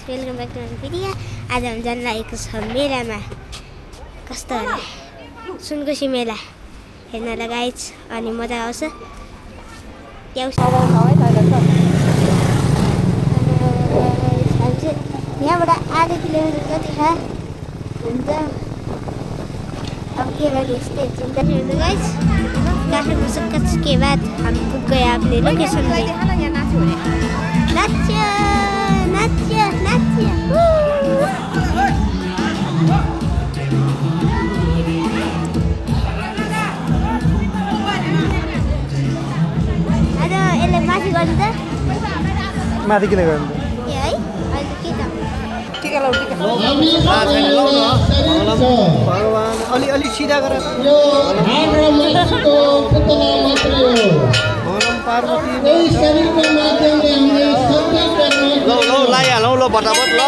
Welcome back to my video. आज हामी जान लागेको छ मेलामा। कस्तो होला सुनकोशी मेला हेर्नलाई गाइज, अनि मजा आउँछ। यहाँबाट आधा किलोमिटर जति छ हुन्छ। अब के भयो यस्तै चिन्ता छैन गाइज। काठमाडौँ सक्कच के बाद हम पुग गए अपने लोकेशन में। नाच्य नाच्य नाच्य अरे यसले माथि गर्नु त माथि किन गर्नु ए है अहिले के त टिका लाउ टिका भगवान अलि अलि सिधा गरेर पार्वती लौ लाइहालौँ ल बटाबट ल